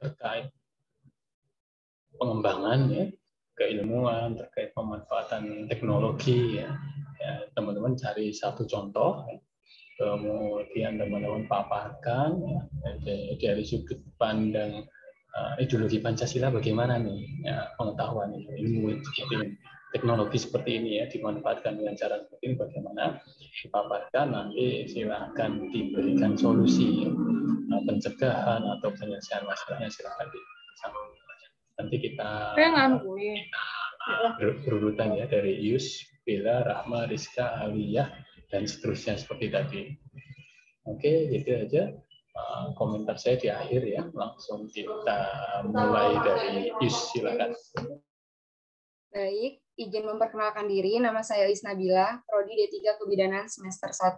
terkait pengembangan ya, keilmuan, terkait pemanfaatan teknologi ya. Ya, teman-teman cari satu contoh, ya. Kemudian teman-teman paparkan ya, dari sudut pandang ideologi Pancasila bagaimana nih ya, pengetahuan ilmu seperti ini, teknologi seperti ini ya dimanfaatkan dengan cara seperti ini bagaimana dipaparkan, nanti silakan diberikan solusi pencegahan atau penyelesaian masalahnya, silakan disampaikan. Nanti kita berurutan ya dari Yus, Bella, Rahma, Rizka, Aliyah, dan seterusnya seperti tadi. Oke, gitu aja komentar saya di akhir ya. Langsung kita mulai dari Yus, silakan. Baik, izin memperkenalkan diri. Nama saya Isnabila, Prodi D3 Kebidanan semester 1.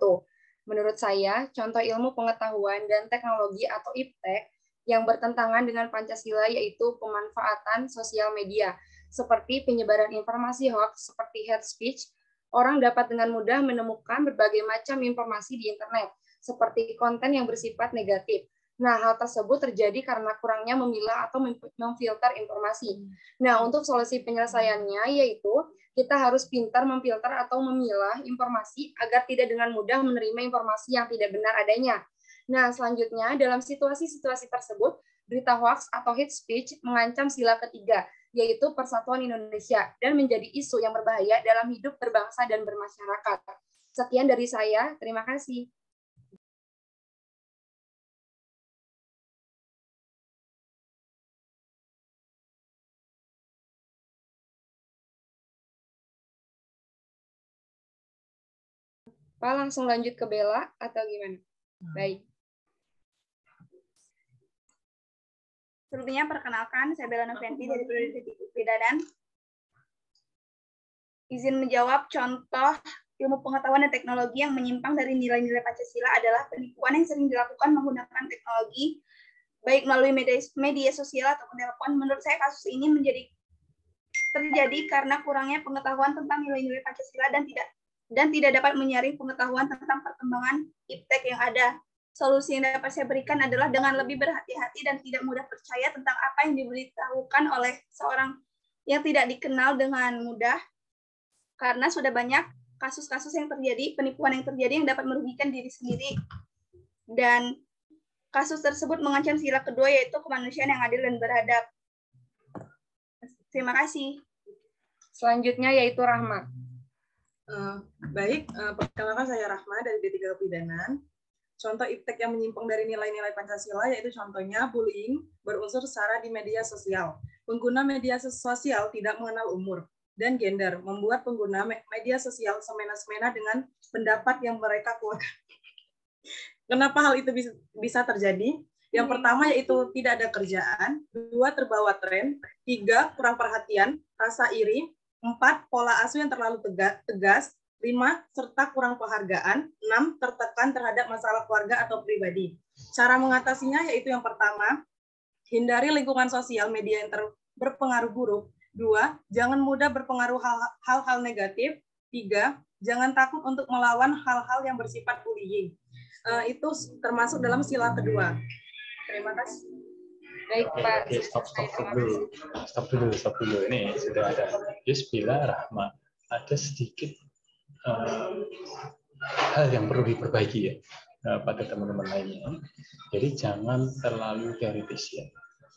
Menurut saya, contoh ilmu pengetahuan dan teknologi atau IPTEK yang bertentangan dengan Pancasila yaitu pemanfaatan sosial media, seperti penyebaran informasi hoax seperti hate speech. Orang dapat dengan mudah menemukan berbagai macam informasi di internet, seperti konten yang bersifat negatif. Nah, hal tersebut terjadi karena kurangnya memilah atau memfilter informasi. Nah, untuk solusi penyelesaiannya yaitu kita harus pintar memfilter atau memilah informasi agar tidak dengan mudah menerima informasi yang tidak benar adanya. Nah, selanjutnya dalam situasi-situasi tersebut, berita hoax atau hate speech mengancam sila ketiga, yaitu persatuan Indonesia, dan menjadi isu yang berbahaya dalam hidup berbangsa dan bermasyarakat. Sekian dari saya, terima kasih. Pak, langsung lanjut ke Bella atau gimana? Baik. Sebelumnya perkenalkan, saya Bella Noventi dari Prodi Kebidanan. Izin menjawab, contoh ilmu pengetahuan dan teknologi yang menyimpang dari nilai-nilai Pancasila adalah penipuan yang sering dilakukan menggunakan teknologi, baik melalui media sosial ataupun telepon. Menurut saya kasus ini terjadi karena kurangnya pengetahuan tentang nilai-nilai Pancasila dan tidak dapat menyaring pengetahuan tentang perkembangan IPTEK yang ada. Solusi yang dapat saya berikan adalah dengan lebih berhati-hati dan tidak mudah percaya tentang apa yang diberitahukan oleh seorang yang tidak dikenal dengan mudah, karena sudah banyak kasus-kasus yang terjadi, penipuan yang terjadi yang dapat merugikan diri sendiri. Dan kasus tersebut mengancam sila kedua, yaitu kemanusiaan yang adil dan beradab. Terima kasih. Selanjutnya yaitu Rahma. Baik, perkenalkan saya Rahma dari D3 Kebidanan. Contoh IPTEK yang menyimpang dari nilai-nilai Pancasila yaitu contohnya bullying berunsur sara di media sosial. Pengguna media sosial tidak mengenal umur dan gender, membuat pengguna media sosial semena-semena dengan pendapat yang mereka keluarkan. Kenapa hal itu bisa terjadi? Yang pertama yaitu tidak ada kerjaan, 2 terbawa tren, 3 kurang perhatian, rasa iri, 4 pola asuh yang terlalu tegas, 5 serta kurang penghargaan, 6 tertekan terhadap masalah keluarga atau pribadi. Cara mengatasinya yaitu yang pertama, hindari lingkungan sosial media yang berpengaruh buruk. 2, jangan mudah berpengaruh hal-hal negatif. 3, jangan takut untuk melawan hal-hal yang bersifat bullying. Itu termasuk dalam sila kedua. Terima kasih. Baik, Pak. Stop dulu. Ini sudah ada Yus, Bila, Rahma. Ada sedikit hal yang perlu diperbaiki ya pada teman-teman lainnya. Jadi jangan terlalu teoritis ya.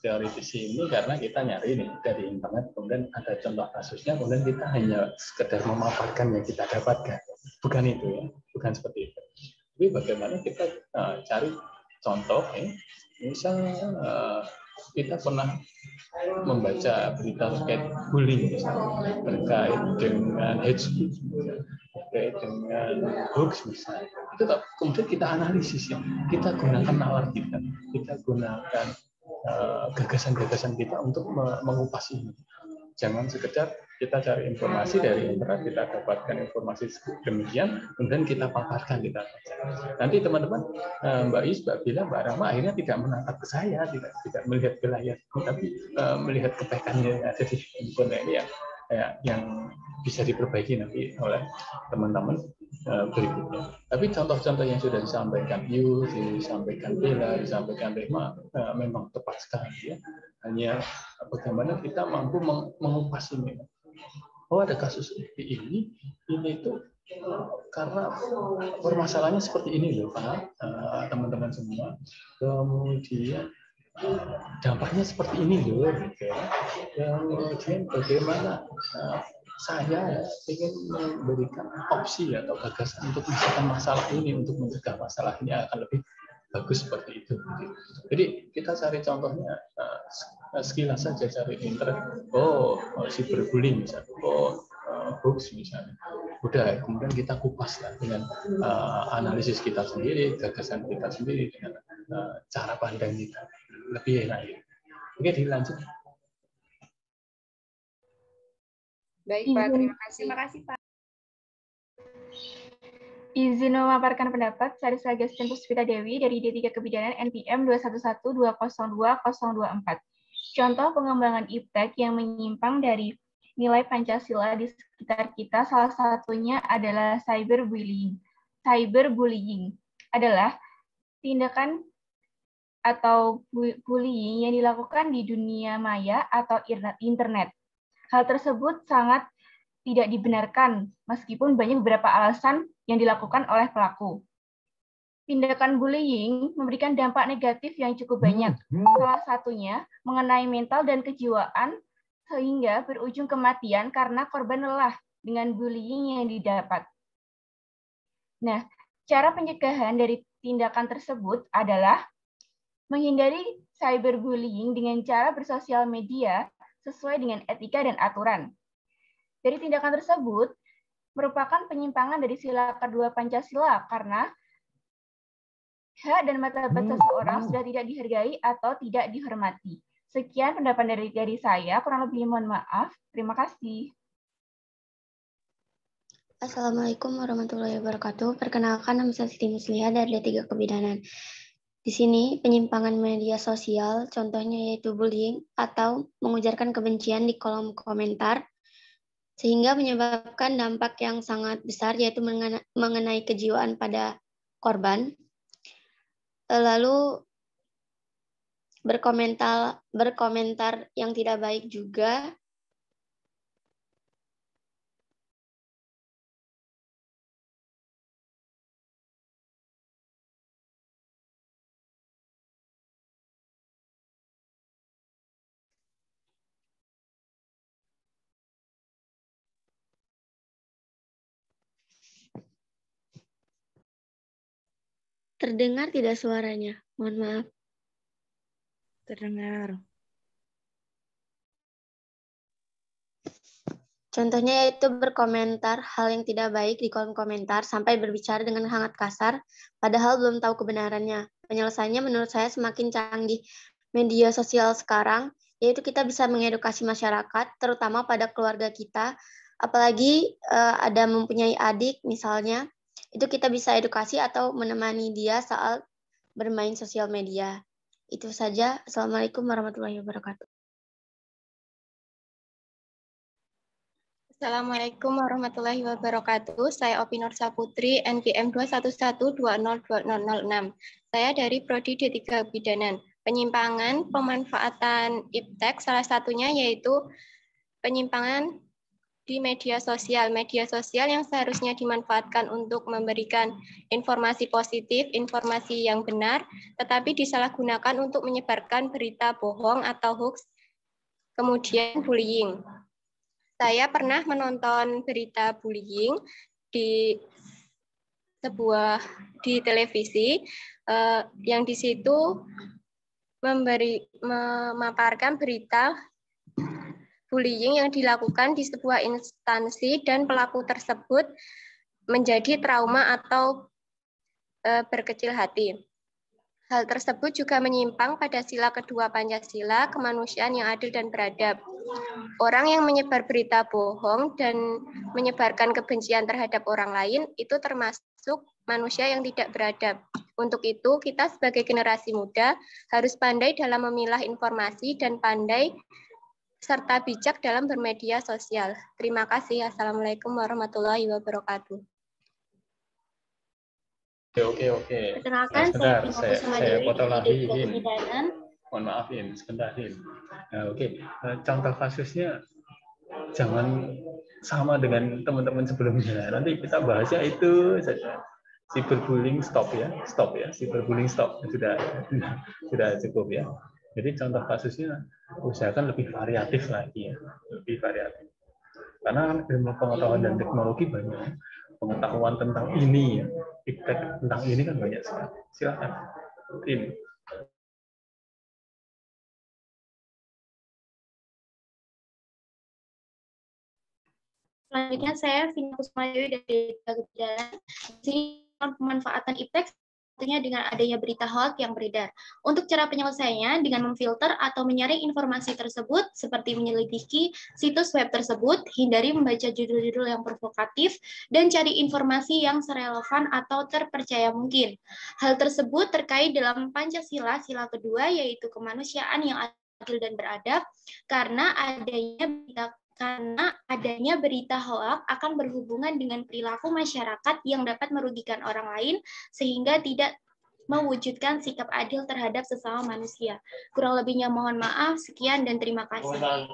Teoritis ini karena kita nyari nih dari internet, kemudian ada contoh kasusnya, kemudian kita hanya sekedar memaparkan yang kita dapatkan. Bukan itu ya, bukan seperti itu. Tapi bagaimana kita cari contoh ya. Misalnya kita pernah membaca berita terkait bullying misalnya, terkait dengan hate speech, terkait dengan hoax misalnya. Itu kemudian kita analisis ya. Kita gunakan nalar kita gunakan gagasan-gagasan kita untuk mengupas ini. Jangan sekedar kita cari informasi dari internet, kita dapatkan informasi demikian, kemudian kita paparkan, kita baca. Nanti teman-teman, Mbak Is, Mbak Bila, Mbak Rahma akhirnya tidak menangkap ke saya, tidak melihat ke layar, tapi melihat kebaikannya yang ada di handphone ini yang bisa diperbaiki nanti oleh teman-teman. berikutnya. Tapi contoh-contoh yang sudah disampaikan disampaikan Bella, disampaikan Rema memang tepat sekali ya. Hanya bagaimana kita mampu mengupas ini. Oh, ada kasus seperti ini itu karena permasalahannya seperti ini loh Pak, teman-teman semua. Kemudian dampaknya seperti ini loh, gitu. Kemudian bagaimana saya ingin memberikan opsi atau gagasan untuk menyelesaikan masalah ini, untuk mencegah masalah ini akan lebih bagus seperti itu. Jadi kita cari contohnya sekilas saja, cari internet. Oh, cyberbullying misalnya. Oh, hoax misalnya. Udah, kemudian kita kupas lah dengan analisis kita sendiri, gagasan kita sendiri, dengan cara pandang kita. Lebih enak ya. Oke, dilanjut. Baik Pak, terima kasih. Terima kasih Pak. Izin memaparkan pendapat, saya Sagestin Puspita Dewi dari D3 Kebidanan NPM 211202024. Contoh pengembangan iptek yang menyimpang dari nilai Pancasila di sekitar kita salah satunya adalah cyberbullying. Cyberbullying adalah tindakan atau bullying yang dilakukan di dunia maya atau internet. Hal tersebut sangat tidak dibenarkan, meskipun banyak beberapa alasan yang dilakukan oleh pelaku. Tindakan bullying memberikan dampak negatif yang cukup banyak. Salah satunya mengenai mental dan kejiwaan, sehingga berujung kematian karena korban lelah dengan bullying yang didapat. Nah, cara pencegahan dari tindakan tersebut adalah menghindari cyberbullying dengan cara bersosial media sesuai dengan etika dan aturan. Dari tindakan tersebut merupakan penyimpangan dari sila kedua Pancasila karena hak dan martabat seseorang sudah tidak dihargai atau tidak dihormati. Sekian pendapat dari saya, kurang lebih mohon maaf. Terima kasih. Assalamualaikum warahmatullahi wabarakatuh. Perkenalkan, nama saya Siti Musliha dari D3 Kebidanan. Di sini, penyimpangan media sosial, contohnya yaitu bullying atau mengujarkan kebencian di kolom komentar, sehingga menyebabkan dampak yang sangat besar, yaitu mengenai kejiwaan pada korban. Lalu, berkomentar yang tidak baik juga. Terdengar tidak suaranya? Mohon maaf. Terdengar. Contohnya yaitu berkomentar hal yang tidak baik di kolom komentar sampai berbicara dengan sangat kasar, padahal belum tahu kebenarannya. Penyelesaiannya menurut saya semakin canggih media sosial sekarang, yaitu kita bisa mengedukasi masyarakat, terutama pada keluarga kita, apalagi ada mempunyai adik misalnya, itu kita bisa edukasi atau menemani dia saat bermain sosial media. Itu saja. Assalamualaikum warahmatullahi wabarakatuh. Assalamualaikum warahmatullahi wabarakatuh. Saya Opi Nur Saputri, NPM 211202006. Saya dari Prodi D3 Kebidanan. Penyimpangan pemanfaatan iptek salah satunya yaitu penyimpangan di media sosial yang seharusnya dimanfaatkan untuk memberikan informasi positif, informasi yang benar, tetapi disalahgunakan untuk menyebarkan berita bohong atau hoax, kemudian bullying. Saya pernah menonton berita bullying di televisi yang di situ memaparkan berita bullying yang dilakukan di sebuah instansi dan pelaku tersebut menjadi trauma atau berkecil hati. Hal tersebut juga menyimpang pada sila kedua Pancasila, kemanusiaan yang adil dan beradab. Orang yang menyebar berita bohong dan menyebarkan kebencian terhadap orang lain itu termasuk manusia yang tidak beradab. Untuk itu, kita sebagai generasi muda harus pandai dalam memilah informasi dan pandai serta bijak dalam bermedia sosial. Terima kasih. Assalamualaikum warahmatullahi wabarakatuh. Oke. Perkenalkan, Sebentar, saya Kusuma saya Dewi potong dari lagi, D3 Hin. Kebidanan. Mohon maaf, Hin. Sebentar, Hin. Nah, oke. Contoh kasusnya jangan sama dengan teman-teman sebelumnya. Nanti kita bahasnya itu saja. Cyberbullying stop ya. Cyberbullying stop. Sudah cukup ya. Jadi contoh kasusnya usahakan lebih variatif lagi ya. Lebih variatif. Karena ilmu pengetahuan dan teknologi banyak. Pengetahuan tentang ini ya. Iptek tentang ini kan banyak sekali. Silakan. Tim. Selanjutnya saya Vina Kusuma Dewi dari D3 Kebidanan. Di sini pemanfaatan iptek tentunya dengan adanya berita hoax yang beredar. Untuk cara penyelesaiannya dengan memfilter atau menyaring informasi tersebut seperti menyelidiki situs web tersebut, hindari membaca judul-judul yang provokatif, dan cari informasi yang serelevan atau terpercaya mungkin. Hal tersebut terkait dalam Pancasila, sila kedua, yaitu kemanusiaan yang adil dan beradab, karena adanya berita hoak akan berhubungan dengan perilaku masyarakat yang dapat merugikan orang lain sehingga tidak mewujudkan sikap adil terhadap sesama manusia. Kurang lebihnya mohon maaf, sekian dan terima kasih.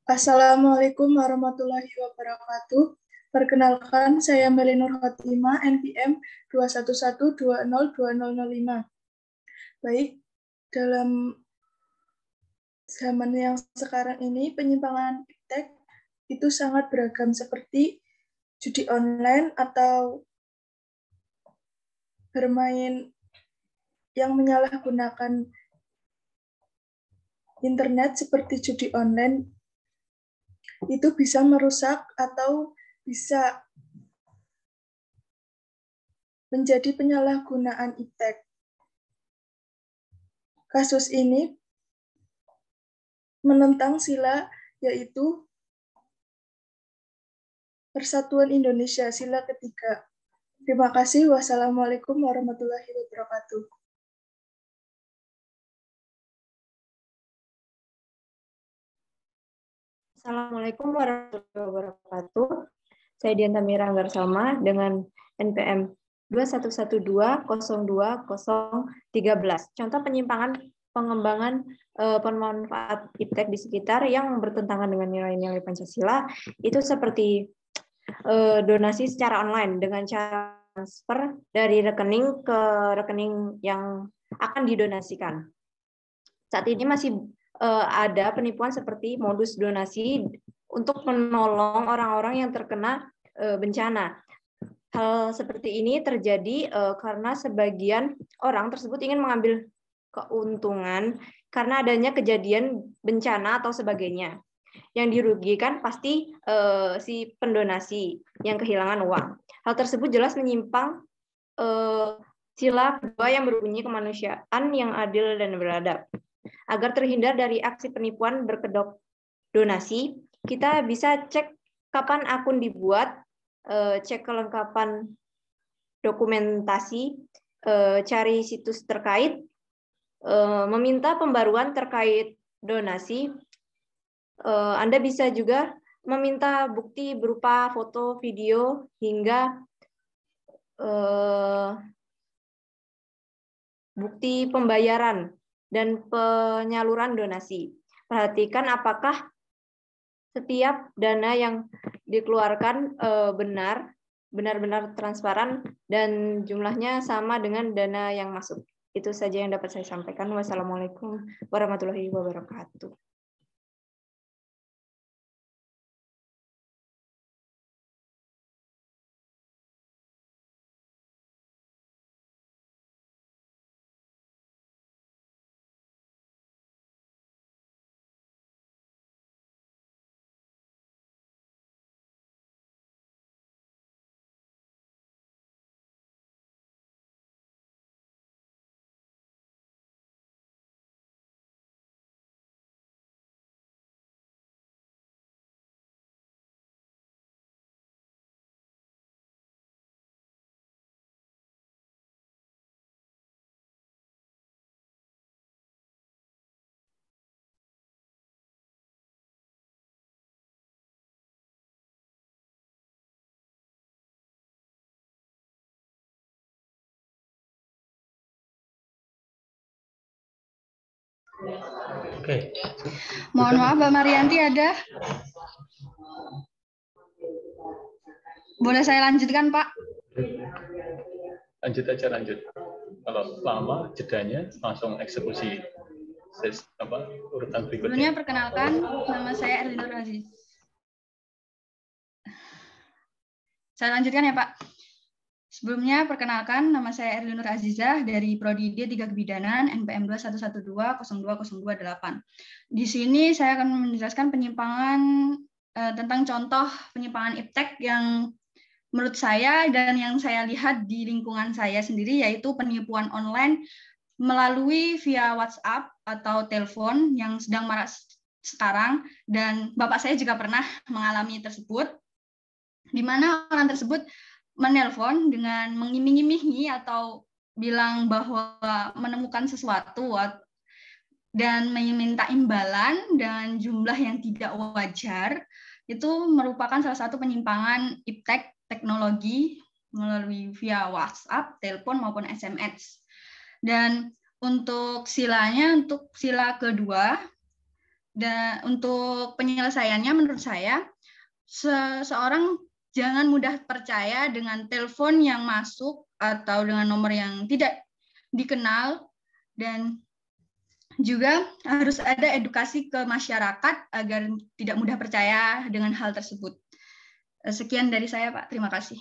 Assalamualaikum warahmatullahi wabarakatuh. Perkenalkan, saya Melinur Khotimah, NPM 211202005. Baik, dalam zaman yang sekarang ini, penyimpangan iptek itu sangat beragam seperti judi online atau bermain yang menyalahgunakan internet seperti judi online itu bisa merusak atau bisa menjadi penyalahgunaan iptek. Kasus ini menentang sila yaitu Persatuan Indonesia, sila ketiga. Terima kasih. Wassalamualaikum warahmatullahi wabarakatuh. Assalamualaikum warahmatullahi wabarakatuh. Saya Dian Tamira Anggarsama dengan NPM 211202013. Contoh penyimpangan pengembangan pemanfaat iptek di sekitar yang bertentangan dengan nilai-nilai Pancasila itu seperti donasi secara online dengan cara transfer dari rekening ke rekening yang akan didonasikan. Saat ini masih ada penipuan seperti modus donasi untuk menolong orang-orang yang terkena bencana. Hal seperti ini terjadi karena sebagian orang tersebut ingin mengambil keuntungan karena adanya kejadian bencana atau sebagainya. Yang dirugikan pasti si pendonasi yang kehilangan uang. Hal tersebut jelas menyimpang sila kedua yang berbunyi kemanusiaan yang adil dan beradab. Agar terhindar dari aksi penipuan berkedok donasi, kita bisa cek kapan akun dibuat, cek kelengkapan dokumentasi, cari situs terkait, meminta pembaruan terkait donasi. Anda bisa juga meminta bukti berupa foto, video, hingga bukti pembayaran dan penyaluran donasi. Perhatikan apakah setiap dana yang dikeluarkan benar-benar transparan dan jumlahnya sama dengan dana yang masuk. Itu saja yang dapat saya sampaikan. Wassalamualaikum warahmatullahi wabarakatuh. Oke. Mohon maaf, Mbak Marianti ada? Boleh saya lanjutkan, Pak? Lanjut aja, lanjut. Kalau lama jedanya langsung eksekusi urutan berikutnya. Sebelumnya perkenalkan, nama saya Erlinur Aziz. Saya lanjutkan ya, Pak. Sebelumnya perkenalkan, nama saya Erlinur Azizah dari Prodi D3 Kebidanan NPM 211202028. Di sini saya akan menjelaskan penyimpangan tentang contoh penyimpangan iptek yang menurut saya dan yang saya lihat di lingkungan saya sendiri, yaitu penipuan online melalui via WhatsApp atau telepon yang sedang marak sekarang, dan Bapak saya juga pernah mengalami tersebut, di mana orang tersebut menelpon dengan mengiming-imingi atau bilang bahwa menemukan sesuatu dan meminta imbalan dengan jumlah yang tidak wajar. Itu merupakan salah satu penyimpangan iptek teknologi melalui via WhatsApp, telepon maupun SMS. Dan untuk silanya, untuk sila kedua, dan untuk penyelesaiannya menurut saya, seseorang jangan mudah percaya dengan telepon yang masuk atau dengan nomor yang tidak dikenal, dan juga harus ada edukasi ke masyarakat agar tidak mudah percaya dengan hal tersebut. Sekian dari saya, Pak. Terima kasih.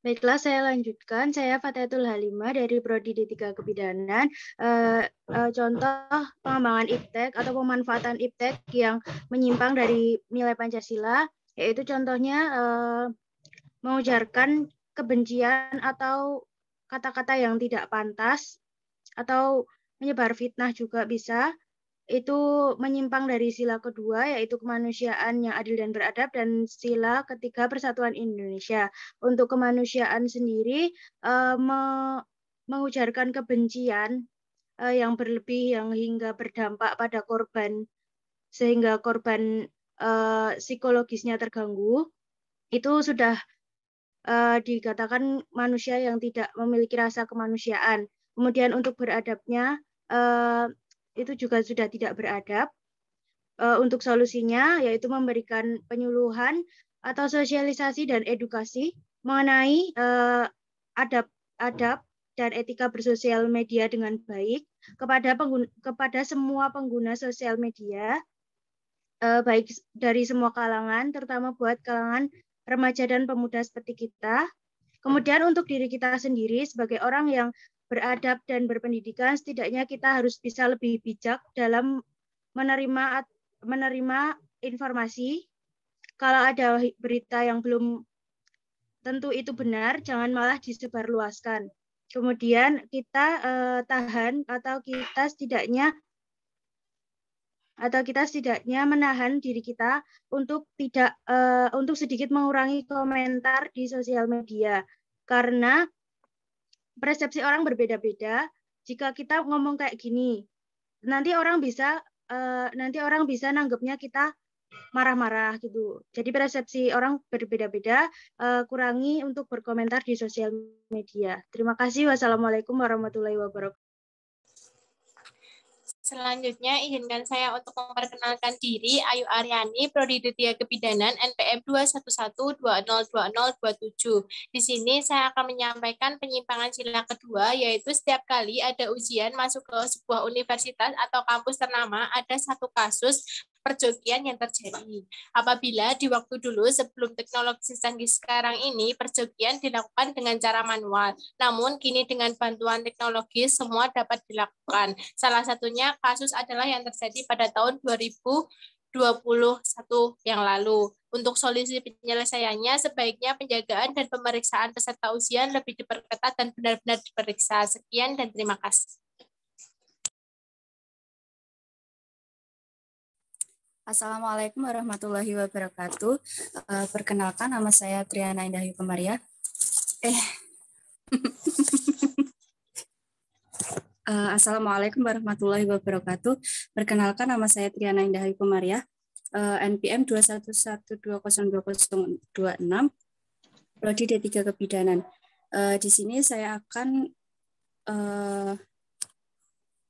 Baiklah, saya lanjutkan. Saya Fatihatul Halimah dari Prodi D3 Kebidanan. Contoh pengembangan iptek atau pemanfaatan iptek yang menyimpang dari nilai Pancasila, yaitu contohnya mengujarkan kebencian atau kata-kata yang tidak pantas, atau menyebar fitnah juga bisa. Itu menyimpang dari sila kedua, yaitu kemanusiaan yang adil dan beradab, dan sila ketiga persatuan Indonesia. Untuk kemanusiaan sendiri, mengujarkan kebencian yang berlebih yang hingga berdampak pada korban, sehingga korban psikologisnya terganggu, itu sudah dikatakan manusia yang tidak memiliki rasa kemanusiaan. Kemudian untuk beradabnya, itu juga sudah tidak beradab. Untuk solusinya yaitu memberikan penyuluhan atau sosialisasi dan edukasi mengenai adab dan etika bersosial media dengan baik kepada semua pengguna sosial media, baik dari semua kalangan, terutama buat kalangan remaja dan pemuda seperti kita. Kemudian untuk diri kita sendiri sebagai orang yang beradab dan berpendidikan, setidaknya kita harus bisa lebih bijak dalam menerima informasi. Kalau ada berita yang belum tentu itu benar, jangan malah disebarluaskan. Kemudian kita tahan atau kita setidaknya menahan diri kita untuk untuk sedikit mengurangi komentar di sosial media, karena persepsi orang berbeda-beda. Jika kita ngomong kayak gini, nanti orang bisa nanggepnya kita marah-marah gitu. Jadi persepsi orang berbeda-beda, kurangi untuk berkomentar di sosial media. Terima kasih. Wassalamualaikum warahmatullahi wabarakatuh. Selanjutnya, izinkan saya untuk memperkenalkan diri, Ayu Aryani, Prodi D3 Kebidanan, NPM 211202027. Di sini saya akan menyampaikan penyimpangan sila kedua, yaitu setiap kali ada ujian masuk ke sebuah universitas atau kampus ternama, ada satu kasus perjokian yang terjadi. Apabila di waktu dulu sebelum teknologi secanggih sekarang ini, perjokian dilakukan dengan cara manual. Namun kini dengan bantuan teknologi semua dapat dilakukan. Salah satunya kasus adalah yang terjadi pada tahun 2021 yang lalu. Untuk solusi penyelesaiannya, sebaiknya penjagaan dan pemeriksaan peserta ujian lebih diperketat dan benar-benar diperiksa. Sekian dan terima kasih. Assalamualaikum warahmatullahi wabarakatuh. Perkenalkan, nama saya Triana Indah Yukomaria. Assalamualaikum warahmatullahi wabarakatuh. Perkenalkan, nama saya Triana Indah Yukomaria. NPM 211202026, Prodi D3 Kebidanan. Di sini saya akan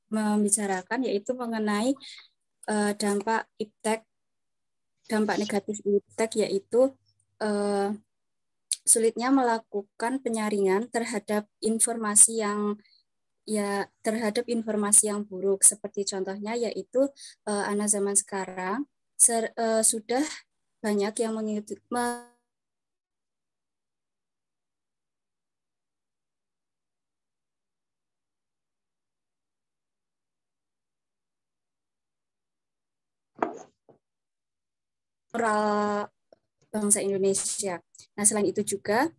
membicarakan, yaitu mengenai dampak iptek, dampak negatif iptek, yaitu sulitnya melakukan penyaringan terhadap informasi yang buruk. Seperti contohnya yaitu anak zaman sekarang sudah banyak yang mengikuti moral bangsa Indonesia. Nah, selain itu juga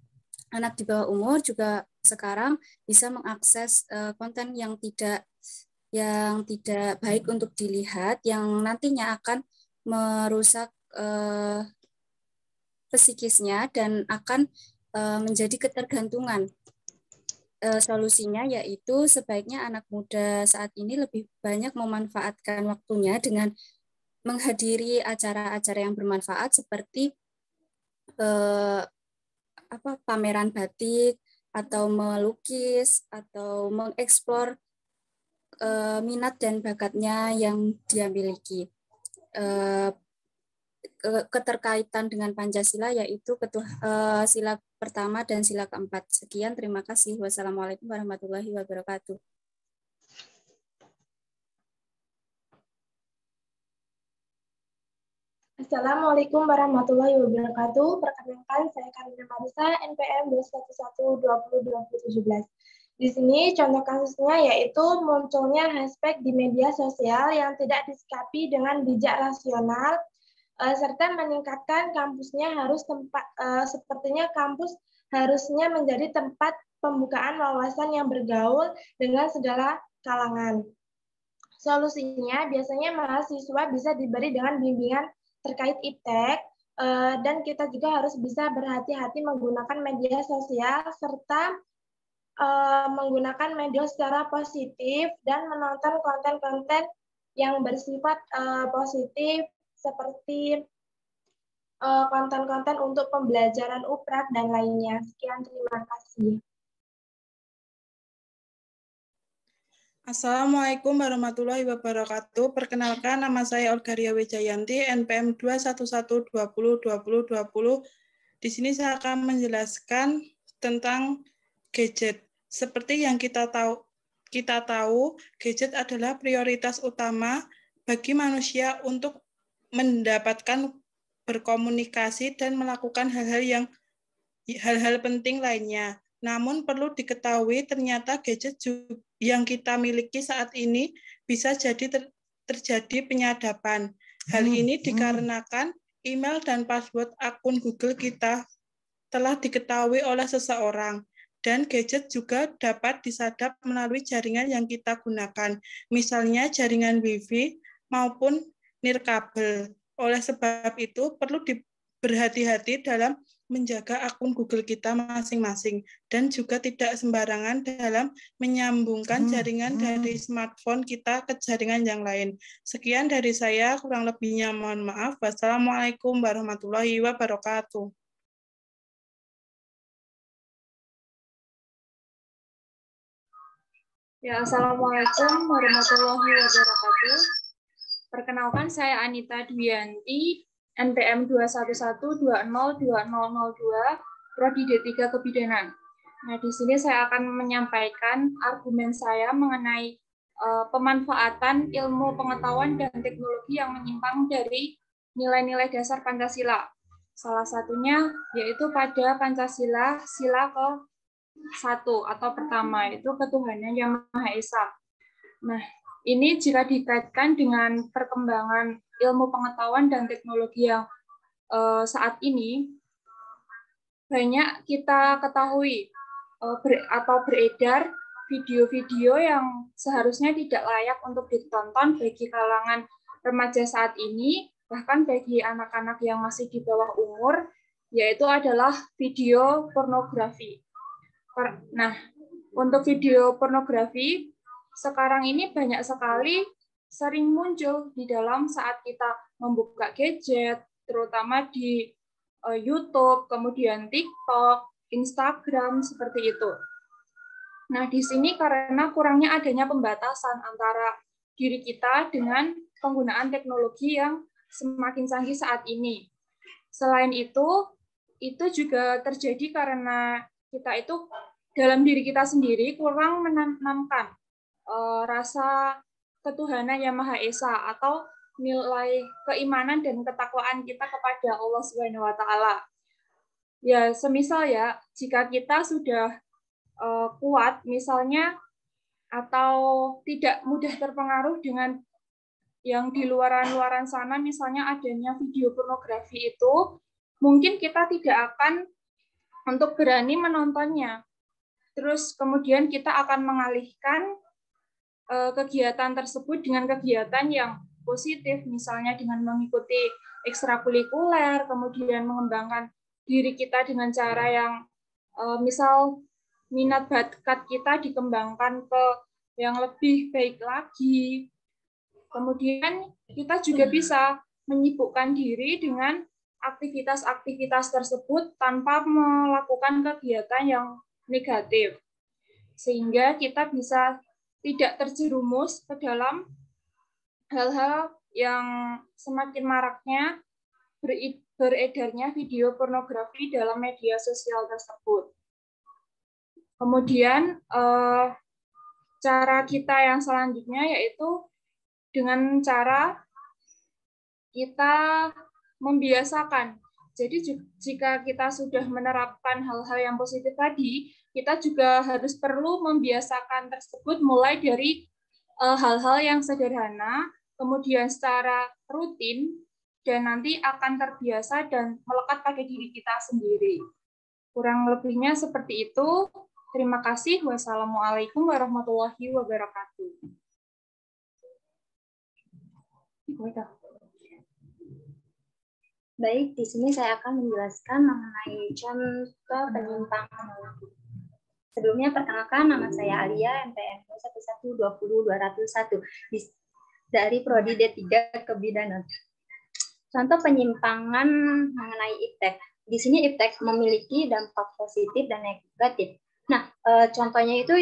anak di bawah umur juga sekarang bisa mengakses konten yang tidak baik untuk dilihat, yang nantinya akan merusak psikisnya dan akan menjadi ketergantungan. Solusinya yaitu sebaiknya anak muda saat ini lebih banyak memanfaatkan waktunya dengan menghadiri acara-acara yang bermanfaat seperti pameran batik atau melukis atau mengeksplor minat dan bakatnya yang dia miliki. Keterkaitan dengan Pancasila yaitu sila pertama dan sila keempat. Sekian, terima kasih. Wassalamualaikum warahmatullahi wabarakatuh. Assalamualaikum warahmatullahi wabarakatuh. Perkenalkan, saya Karina Marisa, NPM 211-2020-2017. Di sini contoh kasusnya yaitu munculnya hashtag di media sosial yang tidak disikapi dengan bijak rasional, serta meningkatkan kampusnya sepertinya kampus harusnya menjadi tempat pembukaan wawasan yang bergaul dengan segala kalangan. Solusinya biasanya mahasiswa bisa diberi dengan bimbingan terkait iptek, dan kita juga harus bisa berhati-hati menggunakan media sosial serta menggunakan media secara positif dan menonton konten-konten yang bersifat positif seperti konten-konten untuk pembelajaran uprak dan lainnya. Sekian, terima kasih. Assalamualaikum warahmatullahi wabarakatuh. Perkenalkan, nama saya Olgaria Wijayanti, NPM 21120202020. Di sini saya akan menjelaskan tentang gadget. Seperti yang kita tahu, gadget adalah prioritas utama bagi manusia untuk mendapatkan berkomunikasi dan melakukan hal-hal penting lainnya. Namun perlu diketahui ternyata gadget yang kita miliki saat ini bisa jadi terjadi penyadapan. Hal ini dikarenakan email dan password akun Google kita telah diketahui oleh seseorang. Dan gadget juga dapat disadap melalui jaringan yang kita gunakan, misalnya jaringan Wi-Fi maupun nirkabel. Oleh sebab itu, perlu berhati-hati dalam menjaga akun Google kita masing-masing dan juga tidak sembarangan dalam menyambungkan jaringan dari smartphone kita ke jaringan yang lain. Sekian dari saya, kurang lebihnya mohon maaf. Wassalamualaikum warahmatullahi wabarakatuh. Ya, assalamualaikum warahmatullahi wabarakatuh. Perkenalkan, saya Anita Dwianti, NPM 211202002, Prodi D3 Kebidanan. Nah, di sini saya akan menyampaikan argumen saya mengenai pemanfaatan ilmu pengetahuan dan teknologi yang menyimpang dari nilai-nilai dasar Pancasila. Salah satunya yaitu pada Pancasila sila ke-1 atau pertama, yaitu ketuhanan yang Maha Esa. Nah, ini jika dikaitkan dengan perkembangan ilmu pengetahuan dan teknologi yang saat ini banyak kita ketahui atau beredar video-video yang seharusnya tidak layak untuk ditonton bagi kalangan remaja saat ini, bahkan bagi anak-anak yang masih di bawah umur, yaitu adalah video pornografi. Nah, untuk video pornografi sekarang ini banyak sekali sering muncul di dalam saat kita membuka gadget, terutama di YouTube, kemudian TikTok, Instagram, seperti itu. Nah, di sini karena kurangnya adanya pembatasan antara diri kita dengan penggunaan teknologi yang semakin canggih saat ini. Selain itu juga terjadi karena kita itu dalam diri kita sendiri kurang menanamkan rasa ketuhanan yang Maha Esa atau nilai keimanan dan ketakwaan kita kepada Allah Subhanahu wa taala. Ya, semisal ya, jika kita sudah kuat misalnya atau tidak mudah terpengaruh dengan yang di luaran sana, misalnya adanya video pornografi itu, mungkin kita tidak akan untuk berani menontonnya. Terus kemudian kita akan mengalihkan kegiatan tersebut dengan kegiatan yang positif, misalnya dengan mengikuti ekstrakurikuler, kemudian mengembangkan diri kita dengan cara yang misal minat bakat kita dikembangkan ke yang lebih baik lagi. Kemudian kita juga bisa menyibukkan diri dengan aktivitas-aktivitas tersebut tanpa melakukan kegiatan yang negatif. Sehingga kita bisa tidak terjerumus ke dalam hal-hal yang semakin maraknya beredarnya video pornografi dalam media sosial tersebut. Kemudian cara kita yang selanjutnya yaitu dengan cara kita membiasakan. Jadi jika kita sudah menerapkan hal-hal yang positif tadi, kita juga harus perlu membiasakan tersebut mulai dari hal-hal yang sederhana, kemudian secara rutin, dan nanti akan terbiasa dan melekat pada diri kita sendiri. Kurang lebihnya seperti itu. Terima kasih. Wassalamualaikum warahmatullahi wabarakatuh. Baik, di sini saya akan menjelaskan mengenai contoh penyimpangan. Sebelumnya perkenalkan, nama saya Alia, NPM 11202021 dari Prodi D3 Kebidanan. Contoh penyimpangan mengenai iptek. Di sini iptek memiliki dampak positif dan negatif. Nah, contohnya itu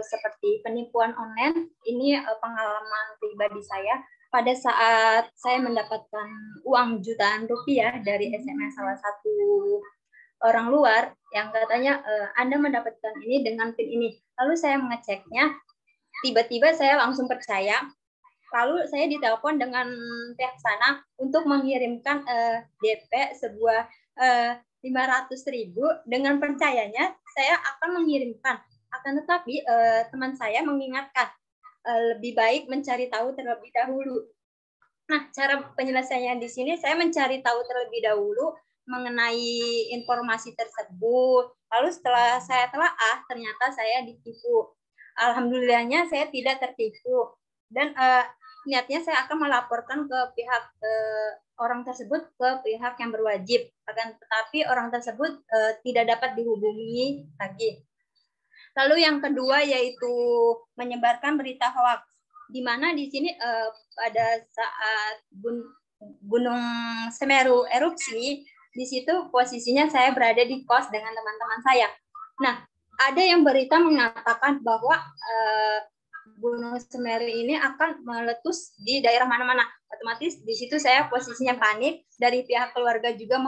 seperti penipuan online. Ini pengalaman pribadi saya. Pada saat saya mendapatkan uang jutaan rupiah dari SMS salah satu orang luar yang katanya Anda mendapatkan ini dengan PIN ini. Lalu saya mengeceknya, tiba-tiba saya langsung percaya. Lalu saya ditelepon dengan pihak sana untuk mengirimkan DP sebuah 500.000. Dengan percayanya saya akan mengirimkan. Akan tetapi teman saya mengingatkan lebih baik mencari tahu terlebih dahulu. Nah, cara penyelesaiannya di sini saya mencari tahu terlebih dahulu mengenai informasi tersebut. Lalu setelah saya telaah, ternyata saya ditipu. Alhamdulillahnya saya tidak tertipu. Dan niatnya saya akan melaporkan ke pihak orang tersebut ke pihak yang berwajib. Akan tetapi orang tersebut tidak dapat dihubungi lagi. Lalu yang kedua yaitu menyebarkan berita hoax, di mana di sini pada saat Gunung Semeru erupsi, di situ posisinya saya berada di kos dengan teman-teman saya. Nah, ada yang berita mengatakan bahwa Gunung Semeru ini akan meletus di daerah mana-mana. Otomatis di situ saya posisinya panik, dari pihak keluarga juga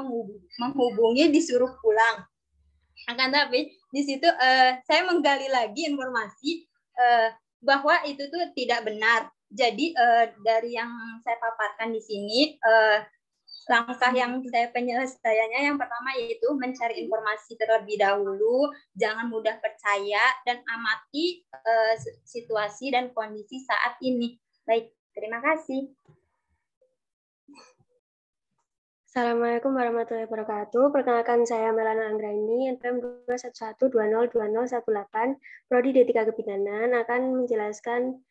menghubungi disuruh pulang. Akan tapi di situ saya menggali lagi informasi bahwa itu tuh tidak benar. Jadi dari yang saya paparkan di sini, langkah yang saya penyelesaiannya yang pertama yaitu mencari informasi terlebih dahulu, jangan mudah percaya, dan amati situasi dan kondisi saat ini. Baik, terima kasih. Assalamualaikum warahmatullahi wabarakatuh. Perkenalkan saya Melana Anggraini, NPM 211202018, Prodi D3 Kebidanan, akan menjelaskan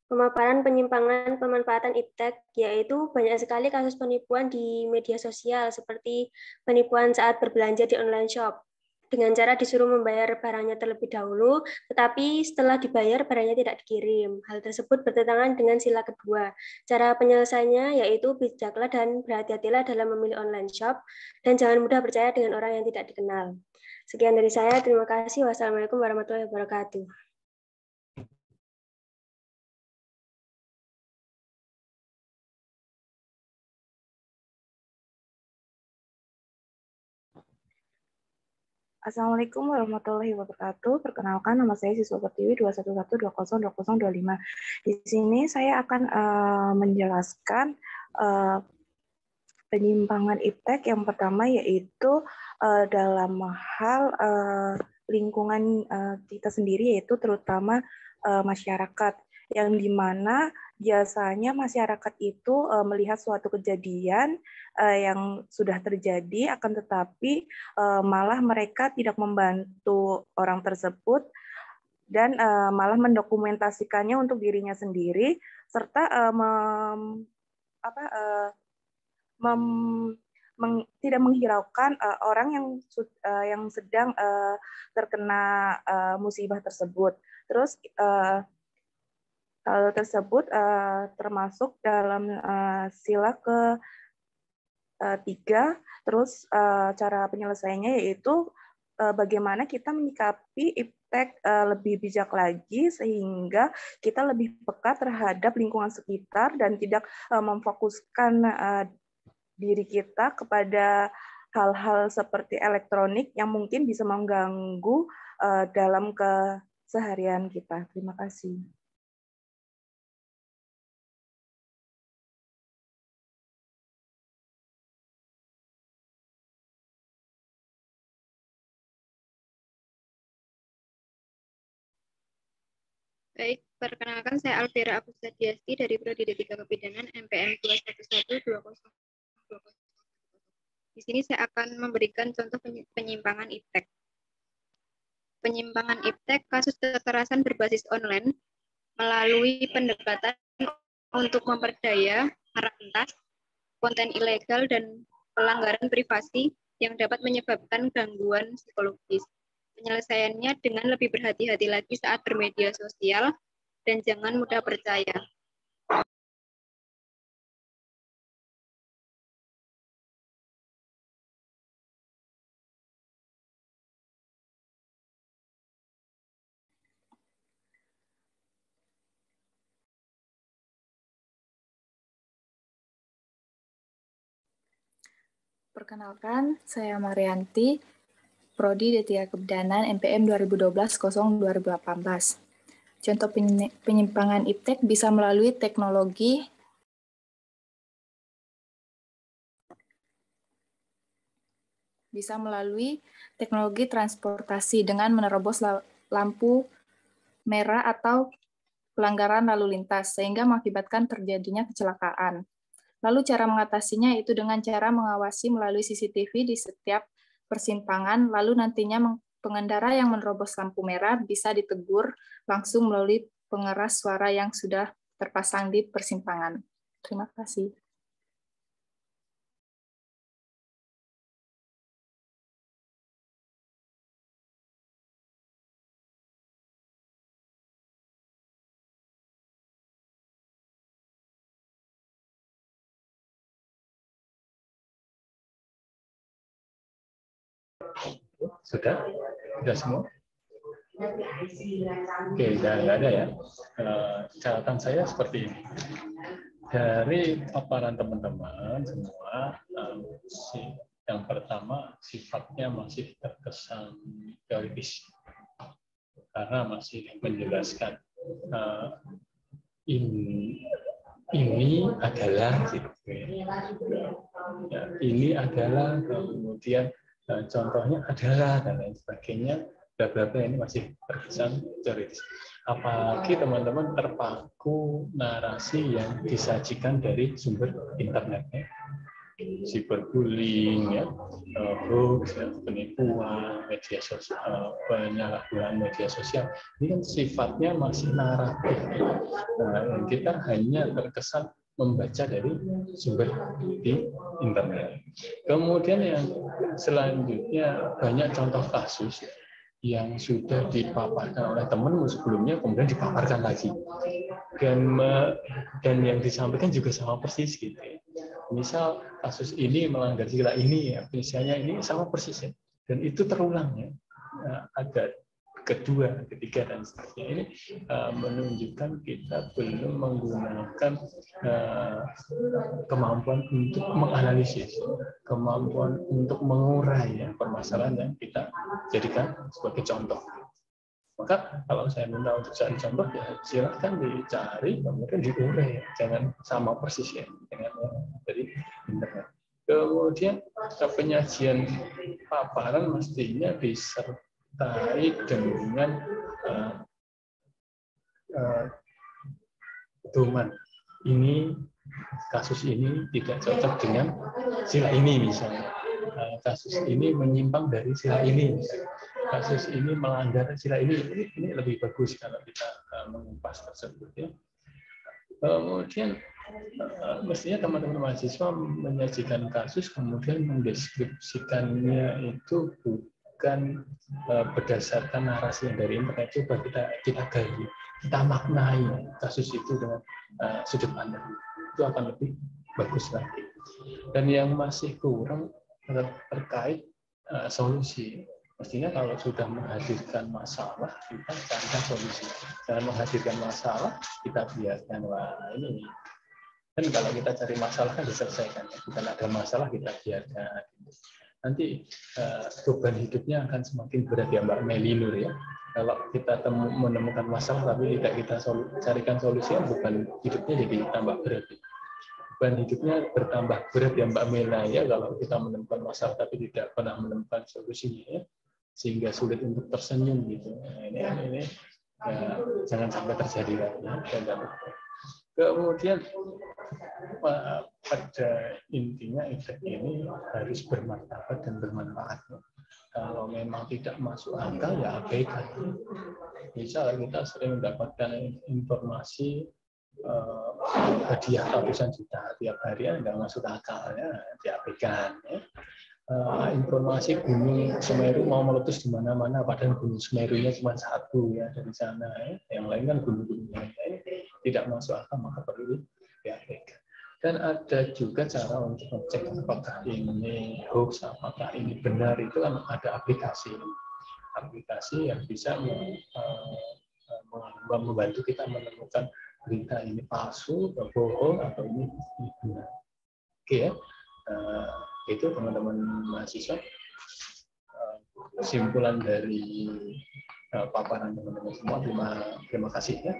pemaparan penyimpangan pemanfaatan iptek, yaitu banyak sekali kasus penipuan di media sosial, seperti penipuan saat berbelanja di online shop, dengan cara disuruh membayar barangnya terlebih dahulu, tetapi setelah dibayar barangnya tidak dikirim. Hal tersebut bertentangan dengan sila kedua. Cara penyelesaiannya yaitu bijaklah dan berhati-hatilah dalam memilih online shop, dan jangan mudah percaya dengan orang yang tidak dikenal. Sekian dari saya. Terima kasih. Wassalamualaikum warahmatullahi wabarakatuh. Assalamualaikum warahmatullahi wabarakatuh. Perkenalkan, nama saya Siswa Pertiwi 211202025. Di sini saya akan menjelaskan penyimpangan iptek yang pertama, yaitu dalam hal lingkungan kita sendiri, yaitu terutama masyarakat, yang dimana biasanya masyarakat itu melihat suatu kejadian yang sudah terjadi, akan tetapi malah mereka tidak membantu orang tersebut dan malah mendokumentasikannya untuk dirinya sendiri, serta tidak menghiraukan orang yang sedang terkena musibah tersebut. Terus hal tersebut termasuk dalam sila ke-3. Terus cara penyelesaiannya yaitu bagaimana kita menyikapi iptek lebih bijak lagi, sehingga kita lebih peka terhadap lingkungan sekitar dan tidak memfokuskan diri kita kepada hal-hal seperti elektronik yang mungkin bisa mengganggu dalam keseharian kita. Terima kasih. Baik, perkenalkan saya Alvira Abusadiasti dari Prodi D3 Kebidanan MPM 2112020. Di sini saya akan memberikan contoh penyimpangan iptek. Penyimpangan iptek kasus kekerasan berbasis online melalui pendekatan untuk memperdaya, merampas konten ilegal dan pelanggaran privasi yang dapat menyebabkan gangguan psikologis. Penyelesaiannya dengan lebih berhati-hati lagi saat bermedia sosial dan jangan mudah percaya. Perkenalkan, saya Marianti, Prodi D3 Kebidanan MPM 2012-02018. Contoh penyimpangan iptek bisa melalui teknologi transportasi dengan menerobos lampu merah atau pelanggaran lalu lintas, sehingga mengakibatkan terjadinya kecelakaan. Lalu cara mengatasinya itu dengan cara mengawasi melalui CCTV di setiap persimpangan, lalu nantinya pengendara yang menerobos lampu merah bisa ditegur langsung melalui pengeras suara yang sudah terpasang di persimpangan. Terima kasih. Sudah semua? Oke, nggak ada ya. Catatan saya seperti ini. Dari paparan teman-teman semua, yang pertama sifatnya masih terkesan teoritis, karena masih menjelaskan ini adalah gitu. Ya, ini adalah, kemudian contohnya adalah, dan lain sebagainya, bla-bla-bla, ini masih terkesan teoritis. Apalagi teman-teman terpaku narasi yang disajikan dari sumber internetnya, cyberbullying, ya, hoax, ya, penipuan, media sosial, penyalahgunaan media sosial. Ini kan sifatnya masih naratif. Nah, kita hanya terkesan membaca dari sumber di internet. Kemudian yang selanjutnya, banyak contoh kasus yang sudah dipaparkan oleh temanmu sebelumnya, kemudian dipaparkan lagi. Dan yang disampaikan juga sama persis gitu. Misal kasus ini melanggar sila ini, ya, misalnya ini sama persis ya. Dan itu terulang ya. Ada kedua, ketiga, dan seterusnya. Ini menunjukkan kita belum menggunakan kemampuan untuk menganalisis, kemampuan untuk mengurai ya, permasalahan yang kita jadikan sebagai contoh. Maka kalau saya minta untuk cari contoh, ya silahkan dicari, kemudian diurai, jangan sama persis ya dengan dari internet. Kemudian penyajian paparan mestinya disertai dengan pedoman. Ini kasus ini tidak cocok dengan sila ini misalnya. Kasus ini menyimpang dari sila ini. Kasus ini melanggar sila ini. Ini lebih bagus kalau kita mengupas tersebut ya. Kemudian mestinya teman-teman mahasiswa menyajikan kasus kemudian mendeskripsikannya itu bukan berdasarkan narasi yang dari internet. Coba kita gali, kita maknai kasus itu dengan sudut pandang itu akan lebih bagus lagi. Dan yang masih kurang terkait solusi. Mestinya kalau sudah menghadirkan masalah, kita carikan solusi. Jangan menghadirkan masalah, kita biarkan. Wah, ini. Dan kalau kita cari masalah kan diselesaikan. Bukan ada masalah, kita biarkan. Nanti beban hidupnya akan semakin berat ya Mbak Meli Nur ya. Kalau kita menemukan masalah tapi tidak kita carikan solusi, beban hidupnya jadi tambah berat. Beban hidupnya bertambah berat ya Mbak Mela ya kalau kita menemukan masalah tapi tidak pernah menemukan solusinya ya, sehingga sulit untuk tersenyum gitu. Ini ya, jangan sampai terjadi lagi. Kemudian pada intinya efek ini harus bermartabat dan bermanfaat. Kalau memang tidak masuk akal ya abaikan. Misal kita sering mendapatkan informasi hadiah ratusan juta tiap hari, nggak masuk akalnya diabaikan. Ya. Informasi Gunung Semeru mau meletus di mana-mana, padahal Gunung Semerunya cuma satu ya dari sana. Ya. Yang lain kan gunung-gunung lain tidak masuk akal, maka perlu diabaikan. Dan ada juga cara untuk mengecek apakah ini hoax, apakah ini benar, itu kan ada aplikasi yang bisa membantu kita menemukan berita ini palsu, atau bohong, atau ini benar. Oke ya, itu teman-teman mahasiswa kesimpulan dari paparan teman-teman semua. Terima kasih ya.